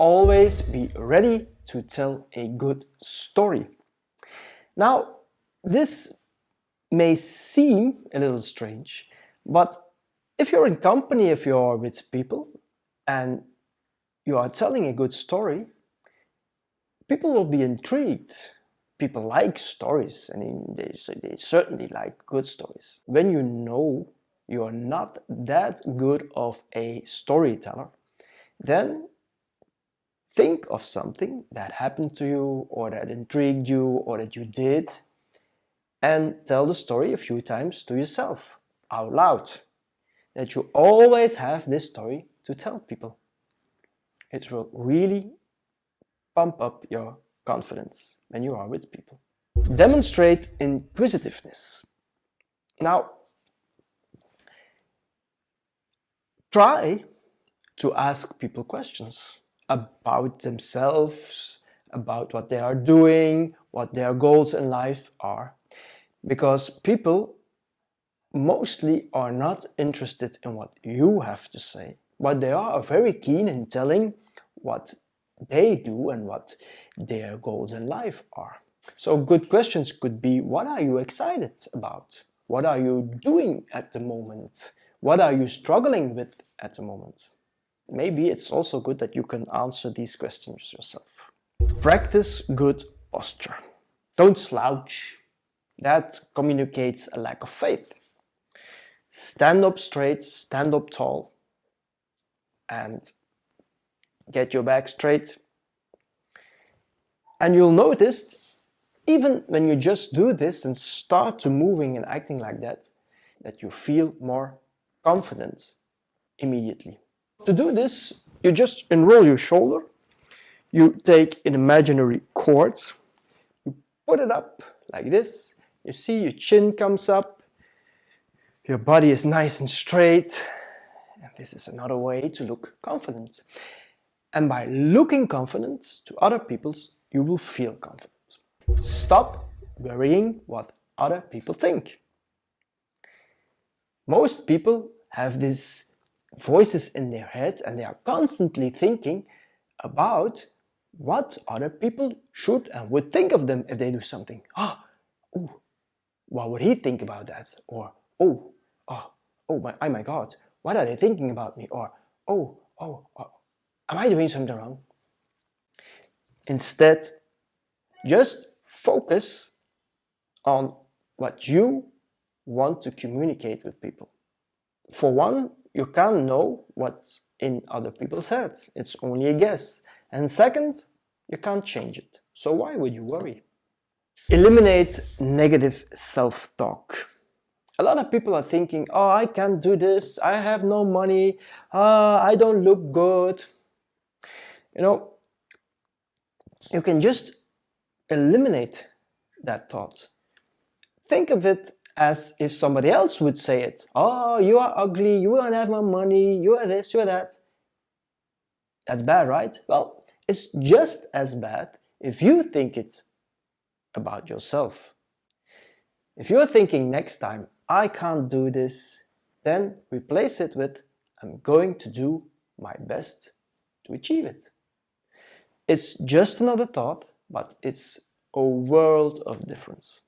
always be ready to tell a good story. Now, this may seem a little strange, but if you're in company, if you're with people and you are telling a good story, people will be intrigued. People like stories, and they certainly like good stories. When you know you're not that good of a storyteller, then think of something that happened to you or that intrigued you or that you did and tell the story a few times to yourself out loud. That you always have this story to tell people. It will really pump up your confidence when you are with people. Demonstrate inquisitiveness. Now, try to ask people questions about themselves, about what they are doing, what their goals in life are. Because people mostly are not interested in what you have to say, but they are very keen in telling what they do and what their goals in life are. So good questions could be, what are you excited about? What are you doing at the moment? What are you struggling with at the moment? Maybe it's also good that you can answer these questions yourself. Practice good posture. Don't slouch. That communicates a lack of faith. Stand up straight, stand up tall, and get your back straight. And you'll notice, even when you just do this and start to moving and acting like that you feel more confident immediately. To do this, you just unroll your shoulder, you take an imaginary cord, you put it up like this, you see your chin comes up, your body is nice and straight, and this is another way to look confident. And by looking confident to other people, you will feel confident. Stop worrying what other people think. Most people have these voices in their head and they are constantly thinking about what other people should and would think of them if they do something. What would he think about that? Or, oh my God, what are they thinking about me? Or, am I doing something wrong? Instead, just focus on what you want to communicate with people. For one, you can't know what's in other people's heads. It's only a guess. And second, you can't change it. So why would you worry? Eliminate negative self-talk. A lot of people are thinking, oh, I can't do this, I have no money, I don't look good. You can just eliminate that thought. Think of it as if somebody else would say it. Oh, you are ugly, you don't have no money, you are this, you are that. That's bad, right? Well, it's just as bad if you think it about yourself. If you're thinking next time, I can't do this, then replace it with, I'm going to do my best to achieve it. It's just another thought, but it's a world of difference.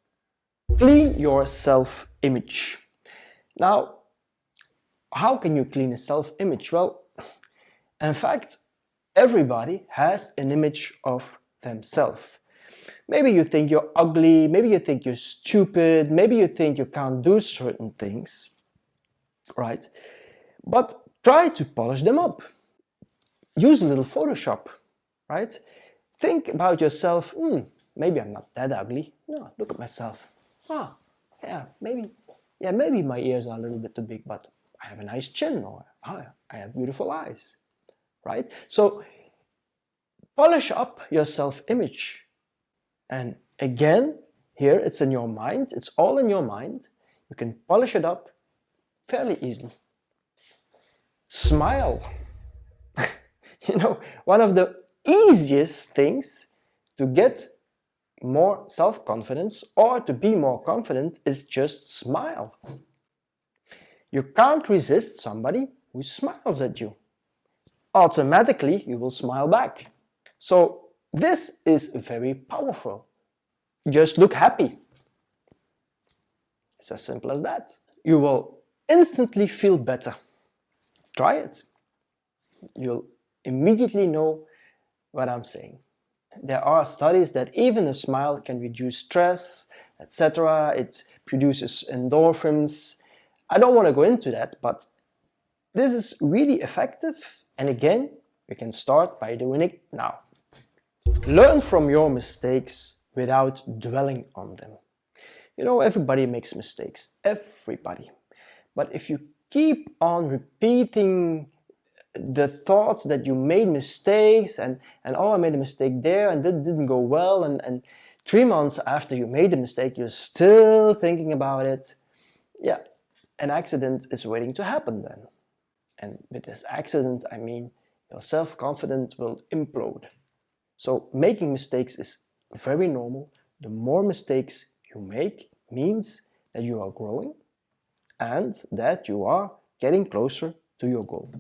Clean your self-image. Now, how can you clean a self-image? Well, in fact, everybody has an image of themselves. Maybe you think you're ugly, maybe you think you're stupid, maybe you think you can't do certain things, right? But try to polish them up. Use a little Photoshop, right? Think about yourself, maybe I'm not that ugly. No, look at myself. Maybe my ears are a little bit too big, but I have a nice chin, or I have beautiful eyes, right? So polish up your self-image. And again, here it's in your mind, it's all in your mind. You can polish it up fairly easily. Smile. One of the easiest things to get more self-confidence or to be more confident is just smile. You can't resist somebody who smiles at you. automatically you will smile back. So this is very powerful. Just look happy. It's as simple as that. You will instantly feel better. Try it. You'll immediately know what I'm saying. There are studies that even a smile can reduce stress, etc. It produces endorphins. I don't want to go into that, but this is really effective. And again, you can start by doing it now. Learn from your mistakes without dwelling on them. You know, everybody makes mistakes, everybody. But if you keep on repeating the thoughts that you made mistakes and oh, I made a mistake there and that didn't go well, and 3 months after you made the mistake, you're still thinking about it, yeah, an accident is waiting to happen then. And with this accident, I mean your self-confidence will implode. So making mistakes is very normal. The more mistakes you make means that you are growing and that you are getting closer to your goal.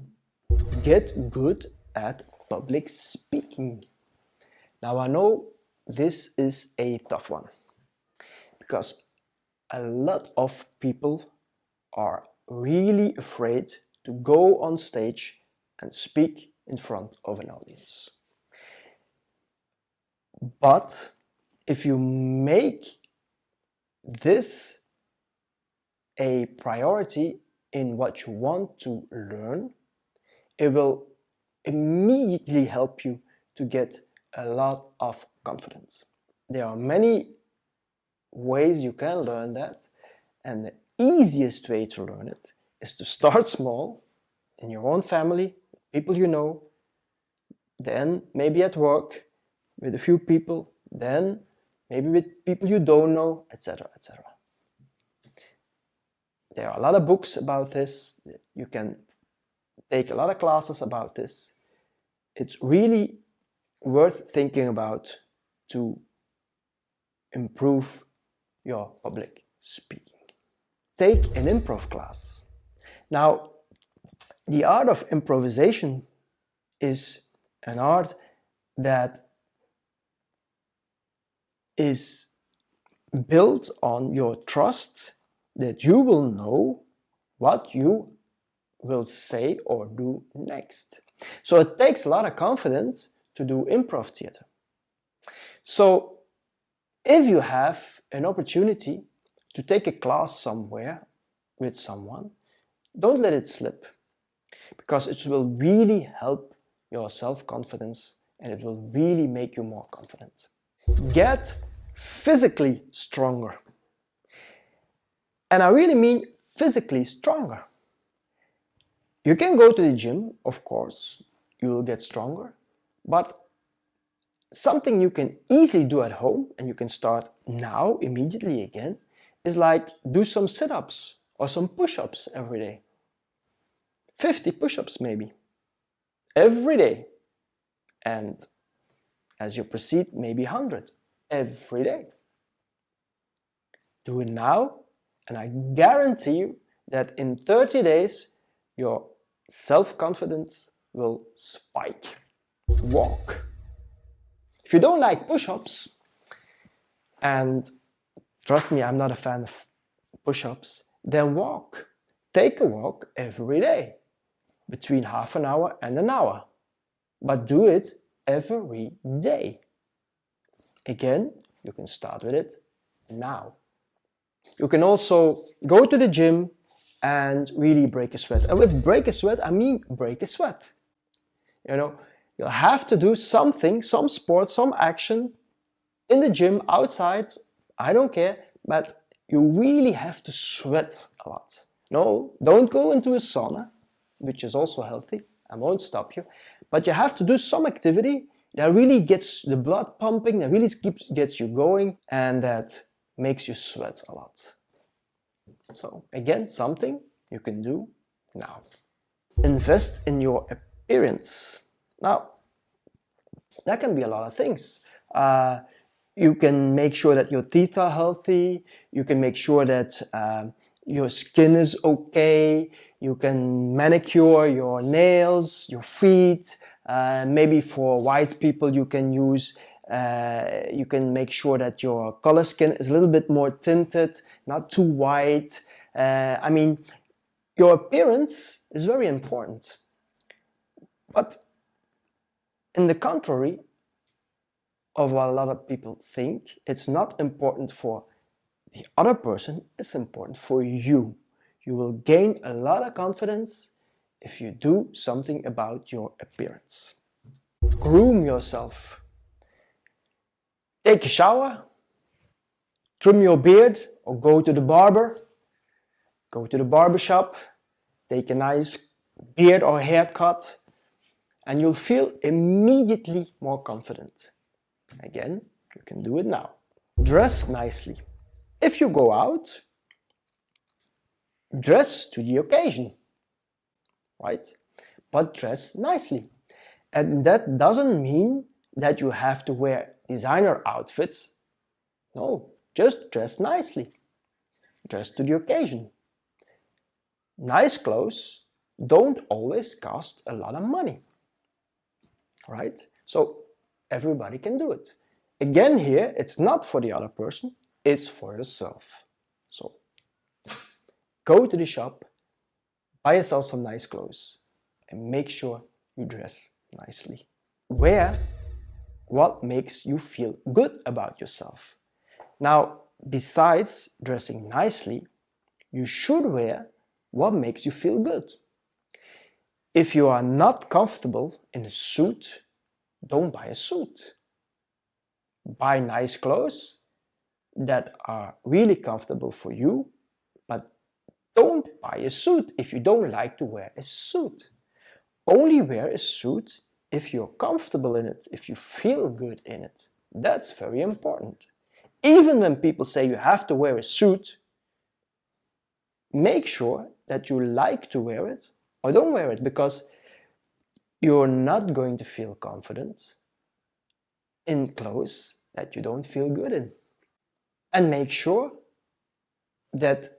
Get good at public speaking. Now I know this is a tough one because a lot of people are really afraid to go on stage and speak in front of an audience. But if you make this a priority in what you want to learn, it will immediately help you to get a lot of confidence. There are many ways you can learn that, and the easiest way to learn it is to start small in your own family, people you know, then maybe at work with a few people, then maybe with people you don't know, etc., etc. There are a lot of books about this. You can take a lot of classes about this. It's really worth thinking about to improve your public speaking. Take an improv class. Now, the art of improvisation is an art that is built on your trust that you will know what you will say or do next. So it takes a lot of confidence to do improv theater. So if you have an opportunity to take a class somewhere with someone, don't let it slip, because it will really help your self-confidence and it will really make you more confident. Get physically stronger. And I really mean physically stronger. You can go to the gym, of course, you will get stronger, but something you can easily do at home, and you can start now, immediately again, is like do some sit-ups or some push-ups every day. 50 push-ups maybe, every day. And as you proceed, maybe 100 every day. Do it now, and I guarantee you that in 30 days, your self-confidence will spike. Walk. If you don't like push-ups, and trust me, I'm not a fan of push-ups, then walk. Take a walk every day, between half an hour and an hour. But do it every day. Again, you can start with it now. You can also go to the gym and really break a sweat. And with break a sweat, I mean break a sweat. You know, you'll have to do something, some sport, some action in the gym, outside, I don't care, but you really have to sweat a lot. No, don't go into a sauna, which is also healthy. I won't stop you. But you have to do some activity that really gets the blood pumping, that really gets you going, and that makes you sweat a lot. So again, something you can do now. Invest in your appearance. Now, that can be a lot of things. You can make sure that your teeth are healthy. You can make sure that your skin is okay, you can manicure your nails, your feet, maybe for white people you can use, you can make sure that your color skin is a little bit more tinted, not too white. I mean, your appearance is very important. But in the contrary of what a lot of people think, it's not important for the other person, it's important for you. You will gain a lot of confidence if you do something about your appearance. Groom yourself. Take a shower, trim your beard, or go to the barber. Go to the barber shop, take a nice beard or haircut, and you'll feel immediately more confident. Again, you can do it now. Dress nicely. If you go out, dress to the occasion, right? But dress nicely. And that doesn't mean that you have to wear designer outfits. No, just dress nicely. Dress to the occasion. Nice clothes don't always cost a lot of money, right? So everybody can do it. Again here, it's not for the other person, it's for yourself. So go to the shop, buy yourself some nice clothes, and make sure you dress nicely. Wear what makes you feel good about yourself. Now, besides dressing nicely, you should wear what makes you feel good. If you are not comfortable in a suit, don't buy a suit. Buy nice clothes that are really comfortable for you, but don't buy a suit if you don't like to wear a suit. Only wear a suit if you're comfortable in it, if you feel good in it. That's very important. Even when people say you have to wear a suit, make sure that you like to wear it or don't wear it, because you're not going to feel confident in clothes that you don't feel good in. And make sure that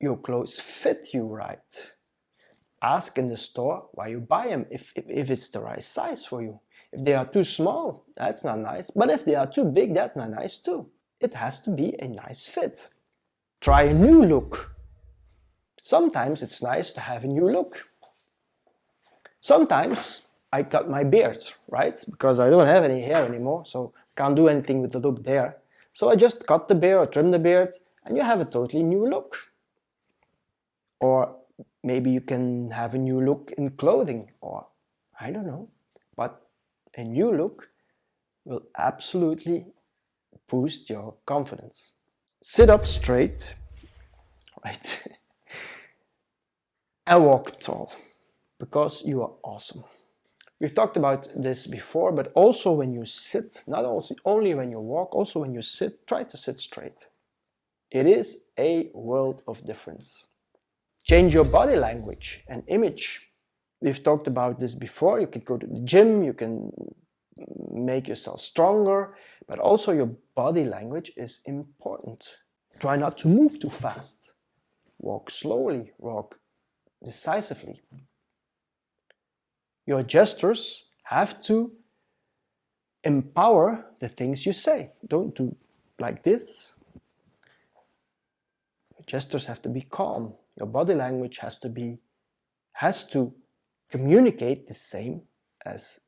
your clothes fit you right. Ask in the store why you buy them, if it's the right size for you. If they are too small, that's not nice. But if they are too big, that's not nice too. It has to be a nice fit. Try a new look. Sometimes it's nice to have a new look. Sometimes I cut my beard, right? Because I don't have any hair anymore, so can't do anything with the look there. So I just cut the beard or trim the beard, and you have a totally new look. Or maybe you can have a new look in clothing, or I don't know. But a new look will absolutely boost your confidence. Sit up straight, right? And walk tall, because you are awesome. We've talked about this before, but also when you sit, not only when you walk, also when you sit, try to sit straight. It is a world of difference. Change your body language and image. We've talked about this before. You can go to the gym, you can make yourself stronger, but also your body language is important. Try not to move too fast. Walk slowly, walk decisively. Your gestures have to empower the things you say. Don't do like this. Your gestures have to be calm. Your body language has to communicate the same as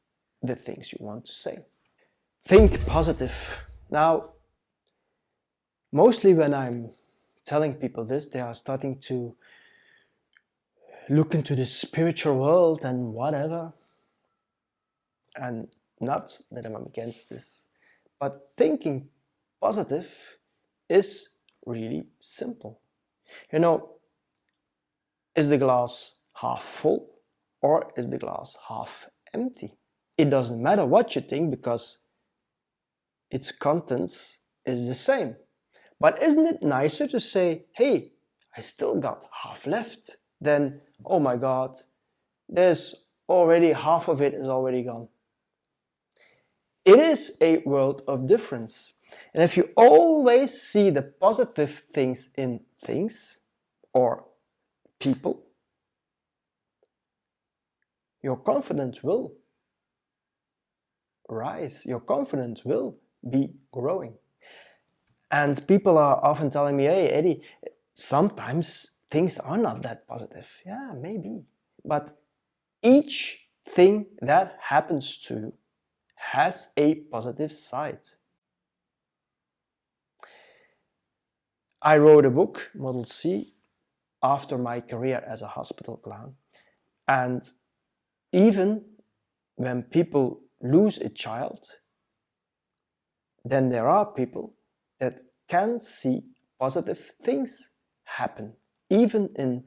the things you want to say. Think positive. Now, mostly when I'm telling people this, they are starting to look into the spiritual world and whatever. And not that I'm against this, but thinking positive is really simple. You know, is the glass half full or is the glass half empty? It doesn't matter what you think, because its contents is the same. But isn't it nicer to say, hey, I still got half left, than, oh my God, there's already half of it is already gone. It is a world of difference. And if you always see the positive things in things, or people, your confidence will rise, your confidence will be growing. And people are often telling me, hey, Eddie, sometimes things are not that positive. Yeah, maybe. But each thing that happens to you has a positive side. I wrote a book, Model C, after my career as a hospital clown. And even when people lose a child, then there are people that can see positive things happen, even in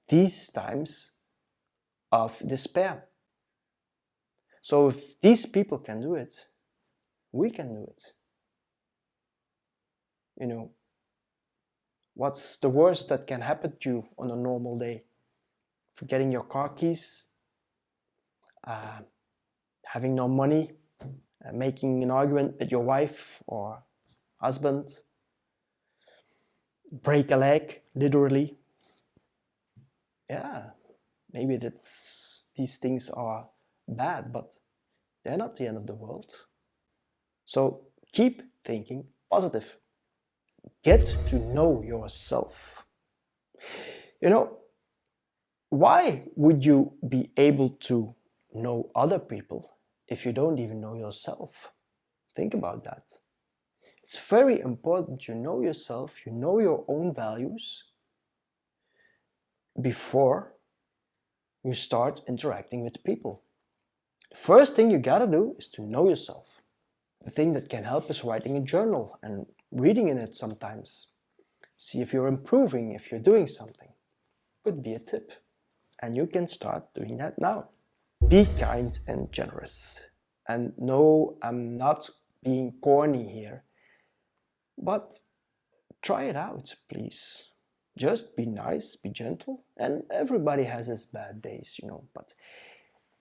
these times of despair. So if these people can do it, we can do it. You know, what's the worst that can happen to you on a normal day? Forgetting your car keys, having no money, making an argument with your wife or husband, break a leg, literally. Yeah, maybe these things are bad, but they're not the end of the world. So keep thinking positive. Get to know yourself. You know, why would you be able to know other people if you don't even know yourself? Think about that. It's very important you know yourself, you know your own values before you start interacting with people. The first thing you gotta do is to know yourself. The thing that can help is writing a journal and reading in it sometimes. See if you're improving, if you're doing something. Could be a tip. And you can start doing that now. Be kind and generous. And no, I'm not being corny here, but try it out, please. Just be nice, be gentle, and everybody has his bad days, you know, but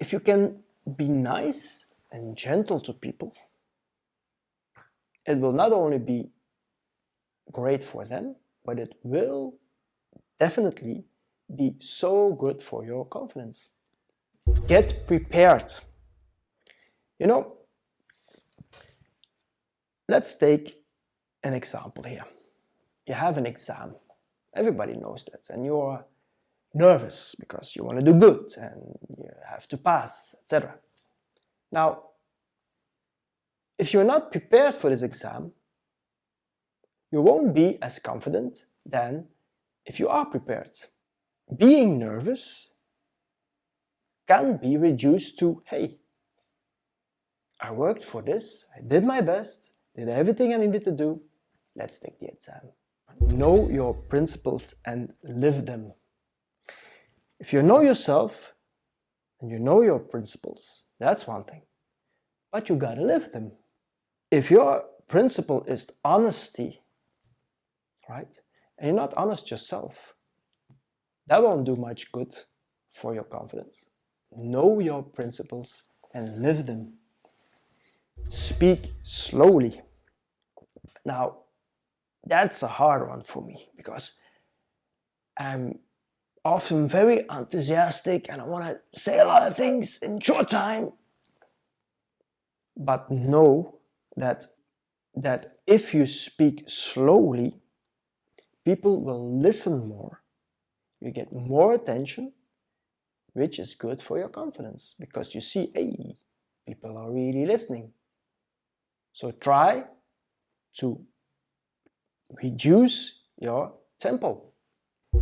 if you can be nice and gentle to people, it will not only be great for them, but it will definitely be so good for your confidence. Get prepared. You know, let's take an example here. You have an exam. Everybody knows that, and you're nervous because you want to do good and you have to pass, etc. Now, if you're not prepared for this exam, you won't be as confident than if you are prepared. Being nervous can be reduced to, hey, I worked for this, I did my best, did everything I needed to do, let's take the exam. Know your principles and live them. If you know yourself and you know your principles, that's one thing, but you gotta live them. If your principle is honesty, right, and you're not honest yourself, that won't do much good for your confidence. Know your principles and live them. Speak slowly. Now, that's a hard one for me because I'm often very enthusiastic and I want to say a lot of things in short time. But know that if you speak slowly, people will listen more. You get more attention, which is good for your confidence because you see, hey, people are really listening. So try to reduce your tempo.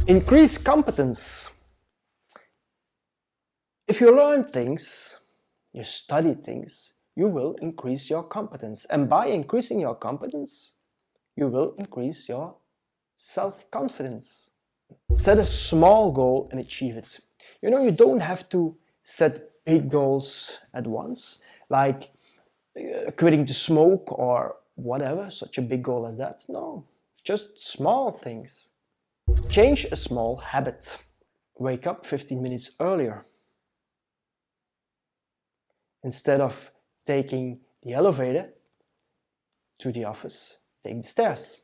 Increase competence. If you learn things, you study things, you will increase your competence. And by increasing your competence, you will increase your self-confidence. Set a small goal and achieve it. You know, you don't have to set big goals at once, like quitting to smoke or whatever, such a big goal as that. No, just small things. Change a small habit. Wake up 15 minutes earlier. Instead of taking the elevator to the office, take the stairs.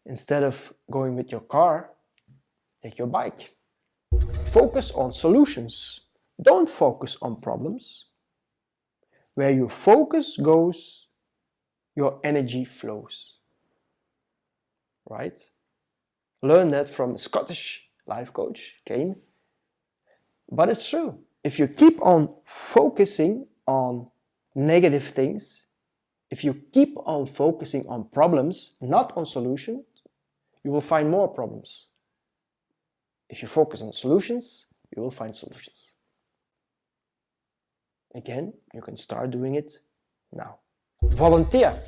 Instead of going with your car, take your bike. Focus on solutions. Don't focus on problems. Where your focus goes, your energy flows. Right? Learn that from a Scottish life coach, Kane. But it's true. If you keep on focusing on negative things, if you keep on focusing on problems, not on solutions, you will find more problems. If you focus on solutions, you will find solutions. Again, you can start doing it now. Volunteer.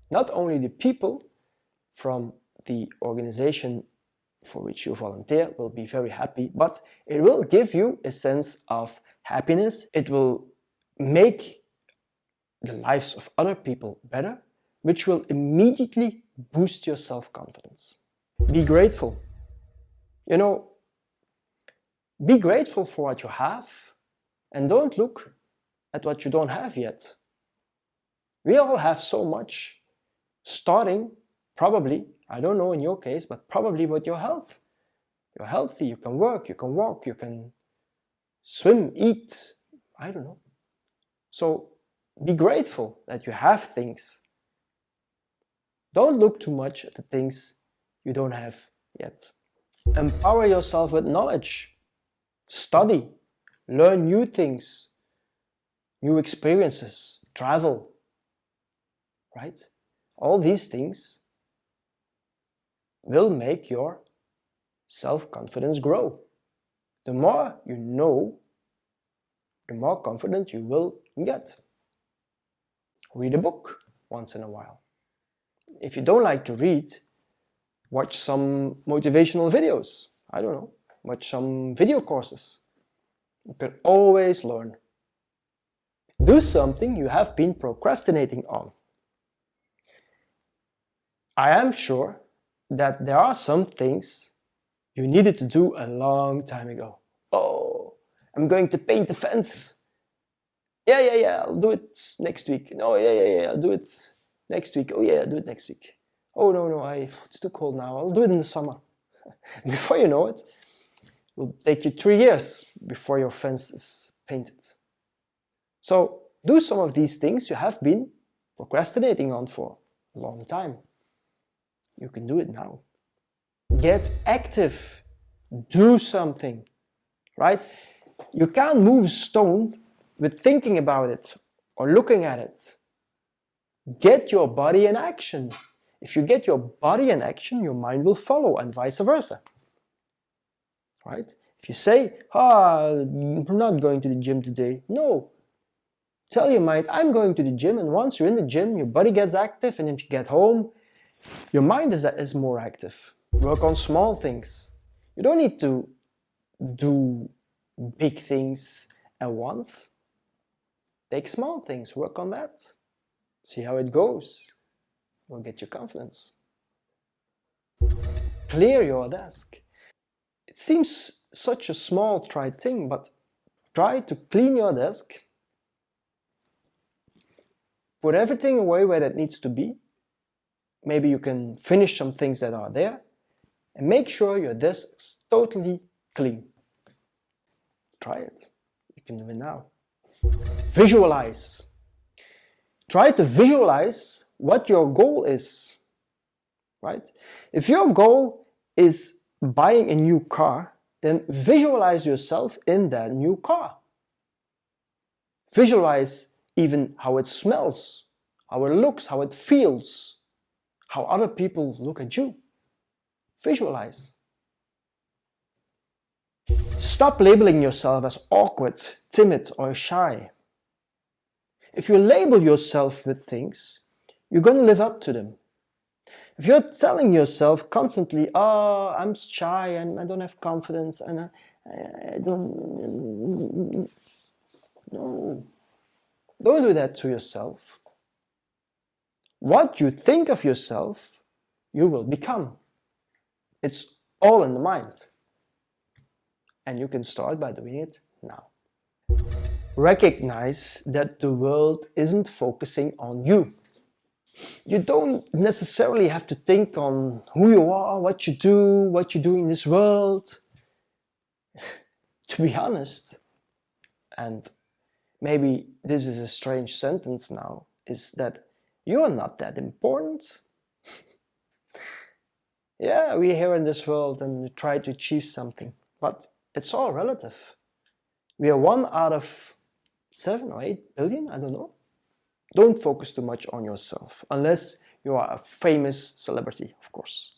Not only the people from the organization for which you volunteer will be very happy, but it will give you a sense of happiness. It will make the lives of other people better, which will immediately boost your self-confidence. Be grateful. You know, be grateful for what you have and don't look at what you don't have yet. We all have so much, starting probably, I don't know in your case, but probably with your health. You're healthy, you can work, you can walk, you can swim, eat, I don't know. So be grateful that you have things. Don't look too much at the things you don't have yet. Empower yourself with knowledge. Study, learn new things, new experiences, travel, right? All these things will make your self-confidence grow. The more you know, the more confident you will get. Read a book once in a while. If you don't like to read, watch some motivational videos. I don't know, watch some video courses. You can always learn. Do something you have been procrastinating on. I am sure that there are some things you needed to do a long time ago. Oh, I'm going to paint the fence. Yeah, I'll do it next week. No, yeah, I'll do it next week. Oh yeah, I'll do it next week. Oh no, it's too cold now. I'll do it in the summer. Before you know it, it will take you 3 years before your fence is painted. So do some of these things you have been procrastinating on for a long time. You can do it now. Get active. Do something, right? You can't move a stone with thinking about it or looking at it. Get your body in action. If you get your body in action, your mind will follow, and vice versa. Right? If you say, I'm not going to the gym today. No. Tell your mind, I'm going to the gym, and once you're in the gym, your body gets active, and if you get home, your mind is more active. Work on small things. You don't need to do big things at once. Take small things, work on that. See how it goes. Will get you confidence. Clear your desk. It seems such a small trite thing, but try to clean your desk. Put everything away where that needs to be. Maybe you can finish some things that are there. And make sure your desk is totally clean. Try it. You can do it now. Visualize. Try to visualize what your goal is. Right? If your goal is buying a new car, then visualize yourself in that new car. Visualize even how it smells, how it looks, how it feels, how other people look at you. Visualize. Stop labeling yourself as awkward, timid, or shy. If you label yourself with things, you're going to live up to them. If you're telling yourself constantly, oh, I'm shy and I don't have confidence and I don't... No. Don't do that to yourself. What you think of yourself, you will become. It's all in the mind. And you can start by doing it now. Recognize that the world isn't focusing on you. You don't necessarily have to think on who you are, what you do in this world. To be honest, and maybe this is a strange sentence now, is that you are not that important. Yeah, we're here in this world and we try to achieve something, but it's all relative. We are 1 out of 7 or 8 billion, I don't know. Don't focus too much on yourself, unless you are a famous celebrity, of course.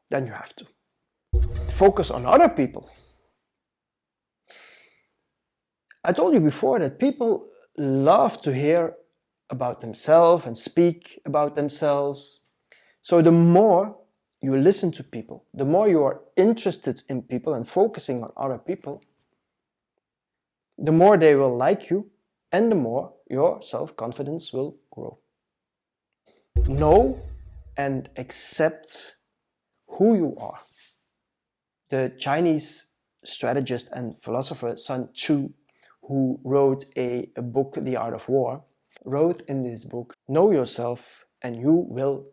Then you have to. Focus on other people. I told you before that people love to hear about themselves and speak about themselves. So the more you listen to people, the more you are interested in people and focusing on other people, the more they will like you and the more your self-confidence will grow. Know and accept who you are. The Chinese strategist and philosopher Sun Tzu, who wrote a book, The Art of War, wrote in this book, know yourself and you will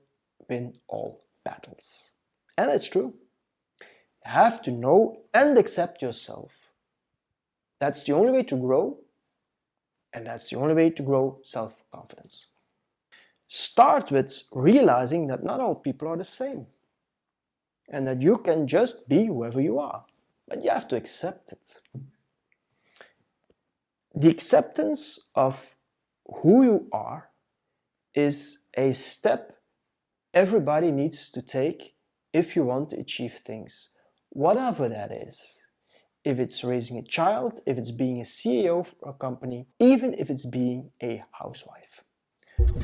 win all battles. And it's true. You have to know and accept yourself. That's the only way to grow, and that's the only way to grow self-confidence. Start with realizing that not all people are the same, and that you can just be whoever you are, but you have to accept it. The acceptance of who you are is a step everybody needs to take if you want to achieve things, whatever that is. If it's raising a child, if it's being a CEO of a company, even if it's being a housewife.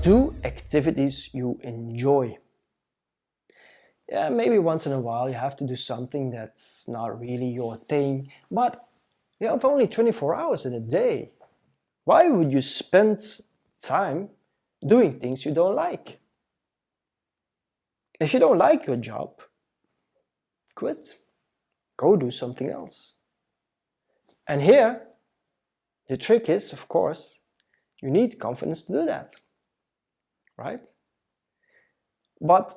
Do activities you enjoy. Yeah, maybe once in a while you have to do something that's not really your thing, but you have only 24 hours in a day. Why would you spend time doing things you don't like? If you don't like your job, quit. Go do something else. And here, the trick is, of course, you need confidence to do that, right? But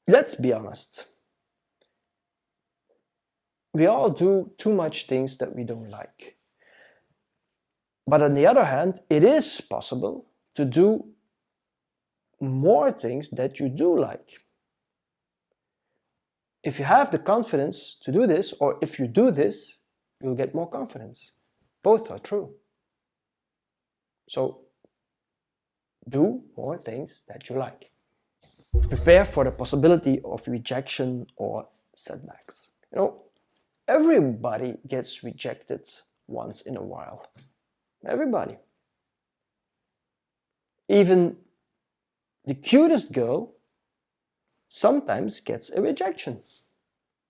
let's be honest. We all do too much things that we don't like. But on the other hand, it is possible to do more things that you do like. If you have the confidence to do this, or if you do this, you'll get more confidence. Both are true. So do more things that you like. Prepare for the possibility of rejection or setbacks. You know, everybody gets rejected once in a while. Everybody. Even the cutest girl sometimes gets a rejection.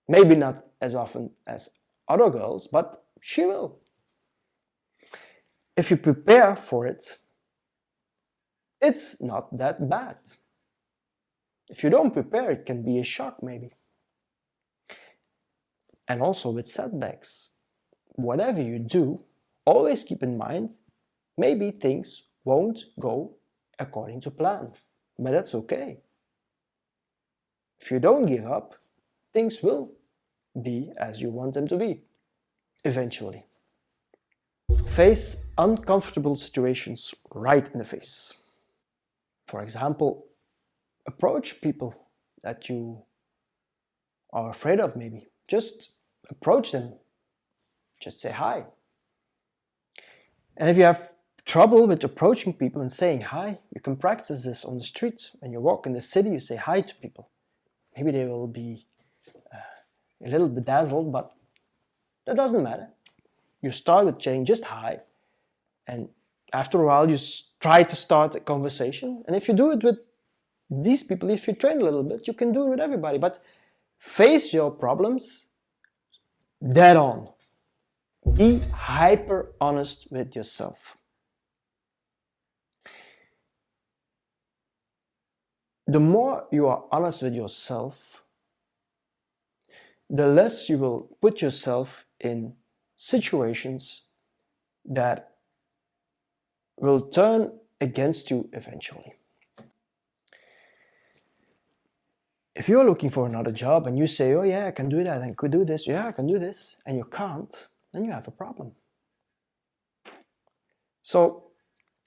Maybe not as often as other girls, but she will. If you prepare for it, it's not that bad. If you don't prepare, it can be a shock maybe. And also with setbacks, whatever you do, always keep in mind, maybe things won't go according to plan, but that's okay. If you don't give up, things will be as you want them to be, eventually. Face uncomfortable situations right in the face. For example, approach people that you are afraid of maybe. Just approach them. Just say hi. And if you have trouble with approaching people and saying hi, you can practice this on the street. When you walk in the city, you say hi to people. Maybe they will be a little bedazzled, but that doesn't matter. You start with saying just hi, and after a while you try to start a conversation. And if you do it with these people, if you train a little bit, you can do it with everybody. But face your problems dead on. Be hyper honest with yourself. The more you are honest with yourself, the less you will put yourself in situations that will turn against you eventually. If you're looking for another job and you say, oh yeah, I can do that and could do this, yeah, I can do this, and you can't, then you have a problem. So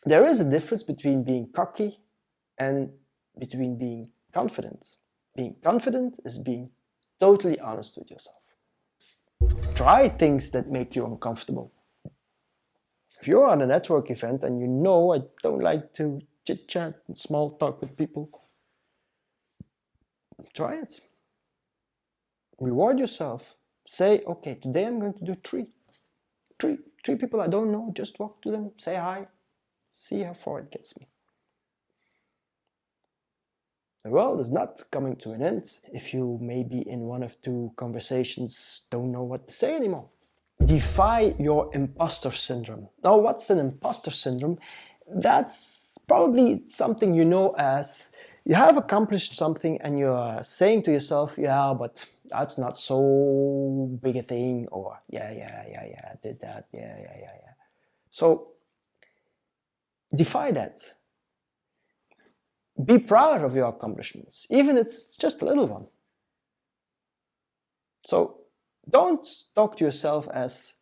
there is a difference between being cocky and between being confident. Being confident is being totally honest with yourself. Try things that make you uncomfortable. If you're on a network event and you know I don't like to chit-chat and small talk with people, try it. Reward yourself. Say, okay, today I'm going to do three people I don't know, just walk to them, say hi, see how far it gets me. The world is not coming to an end if you maybe in one of two conversations don't know what to say anymore. Defy your impostor syndrome. Now, what's an impostor syndrome? That's probably something you know as you have accomplished something and you're saying to yourself, yeah, but that's not so big a thing, or yeah, I did that, yeah. So defy that. Be proud of your accomplishments, even if it's just a little one. So don't talk to yourself as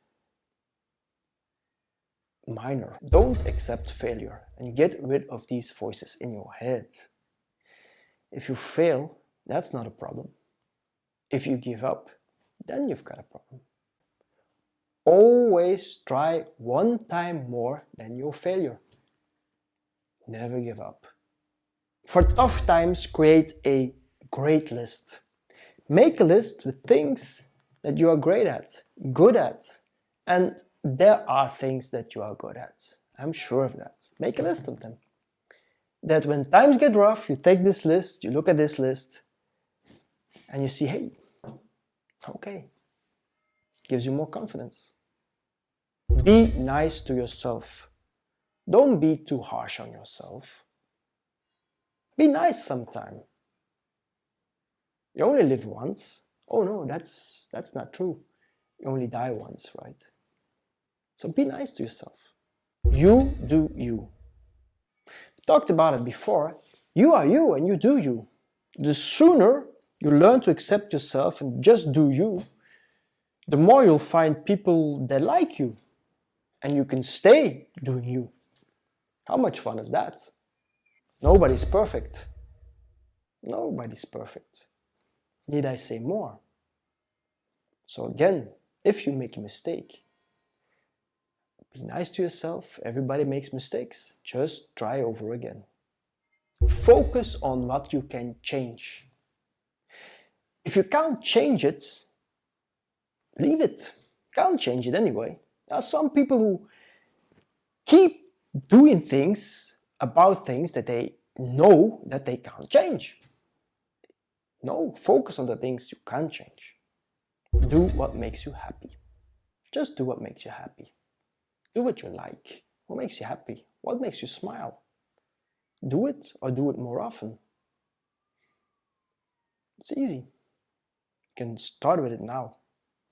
minor. Don't accept failure and get rid of these voices in your head. If you fail, that's not a problem. If you give up, then you've got a problem. Always try one time more than your failure. Never give up. For tough times, create a great list. Make a list with things that you are great at, good at, and there are things that you are good at. I'm sure of that. Make a list of them. That when times get rough, you take this list, you look at this list, and you see, hey, okay, gives you more confidence. Be nice to yourself. Don't be too harsh on yourself. Be nice sometime. You only live once. Oh no, that's not true. You only die once, right? So be nice to yourself. You do you. Talked about it before. You are you and you do you. The sooner you learn to accept yourself and just do you, the more you'll find people that like you and you can stay doing you. How much fun is that? Nobody's perfect. Nobody's perfect. Need I say more? So again, if you make a mistake, be nice to yourself. Everybody makes mistakes. Just try over again. Focus on what you can change. If you can't change it, leave it. Can't change it anyway. There are some people who keep doing things about things that they know that they can't change. No, focus on the things you can change. Do what makes you happy. Just do what makes you happy. Do what you like. What makes you happy? What makes you smile? Do it or do it more often. It's easy. You can start with it now.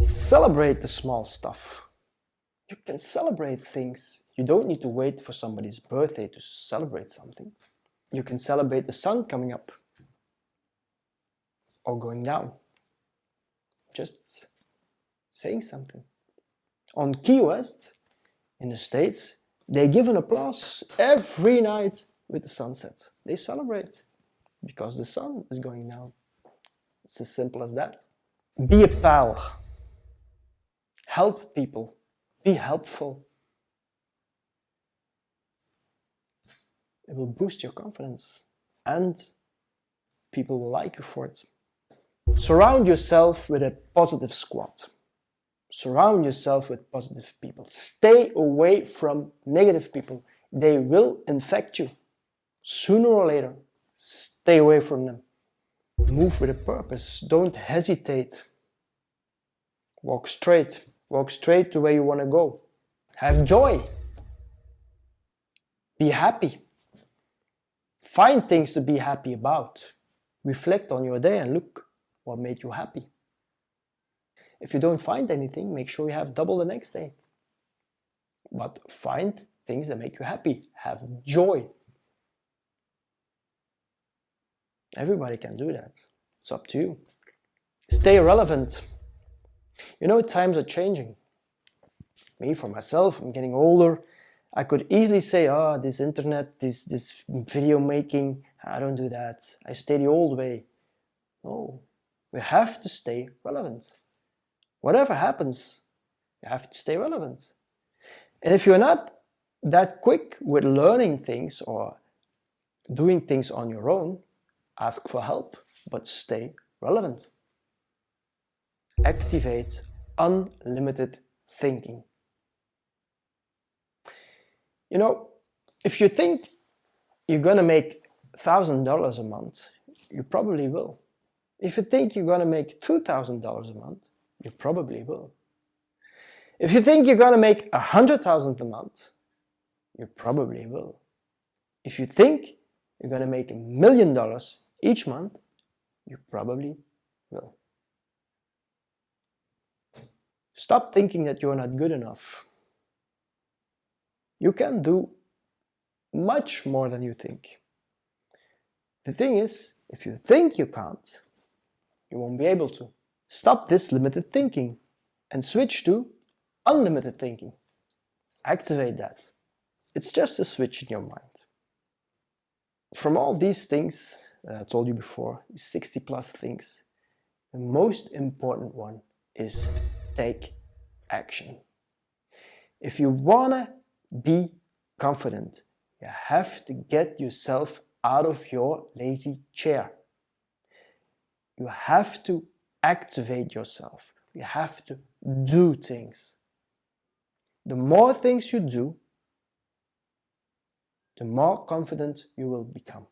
Celebrate the small stuff. You can celebrate things. You don't need to wait for somebody's birthday to celebrate something. You can celebrate the sun coming up or going down. Just saying something. On Key West, in the States, they give an applause every night with the sunset. They celebrate because the sun is going down. It's as simple as that. Be a pal. Help people. Be helpful. It will boost your confidence and people will like you for it. Surround yourself with a positive squad. Surround yourself with positive people. Stay away from negative people. They will infect you. Sooner or later, stay away from them. Move with a purpose. Don't hesitate. Walk straight. Walk straight to where you want to go. Have joy. Be happy. Find things to be happy about. Reflect on your day and look what made you happy. If you don't find anything, make sure you have double the next day. But find things that make you happy. Have joy. Everybody can do that. It's up to you. Stay relevant. You know, times are changing. Me, for myself, I'm getting older. I could easily say, this internet, this video making, I don't do that. I stay the old way. No, we have to stay relevant. Whatever happens, you have to stay relevant. And if you're not that quick with learning things or doing things on your own, ask for help, but stay relevant. Activate unlimited thinking. You know, if you think you're gonna make $1,000 a month, you probably will. If you think you're gonna make $2,000 a month, you probably will. If you think you're gonna make $100,000 a month, you probably will. If you think you're gonna make $1 million each month, you probably will. Stop thinking that you're not good enough. You can do much more than you think. The thing is, if you think you can't, you won't be able to. Stop this limited thinking and switch to unlimited thinking. Activate that. It's just a switch in your mind. From all these things that I told you before, 60 plus things, the most important one is take action. If you wanna be confident, you have to get yourself out of your lazy chair. You have to activate yourself. You have to do things. The more things you do, the more confident you will become.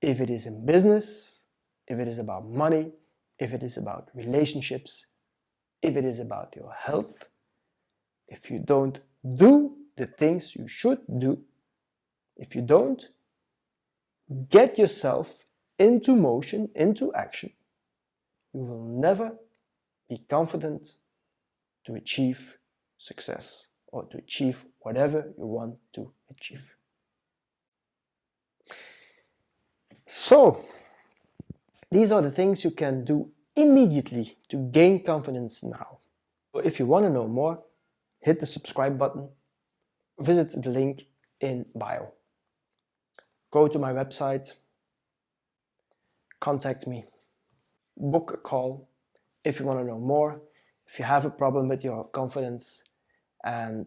If it is in business, if it is about money, if it is about relationships, if it is about your health, if you don't do the things you should do, if you don't get yourself into motion, into action, you will never be confident to achieve success or to achieve whatever you want to achieve. So, these are the things you can do immediately to gain confidence now. So if you want to know more, hit the subscribe button, visit the link in bio. Go to my website, contact me, book a call if you want to know more, if you have a problem with your confidence, and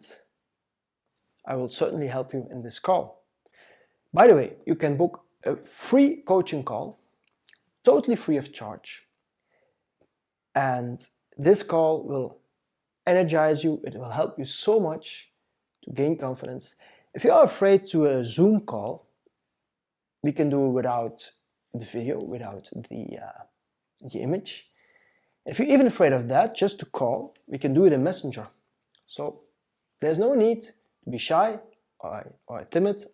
I will certainly help you in this call. By the way, you can book a free coaching call, totally free of charge. And this call will energize you, it will help you so much to gain confidence. If you are afraid to a Zoom call, we can do it without the video, without the image. If you're even afraid of that, just to call, we can do it in Messenger. So there's no need to be shy or timid.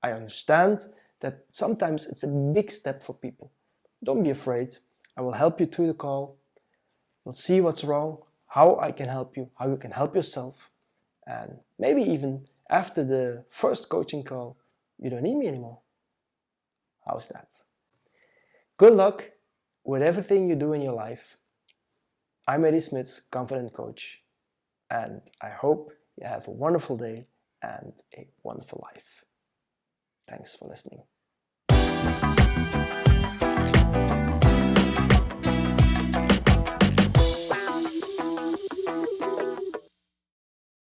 I understand that sometimes it's a big step for people. Don't be afraid. I will help you through the call. We'll see what's wrong, how I can help you, how you can help yourself. And maybe even after the first coaching call, you don't need me anymore. How's that? Good luck with everything you do in your life. I'm Eddie Smits, Confident Coach, and I hope you have a wonderful day and a wonderful life. Thanks for listening.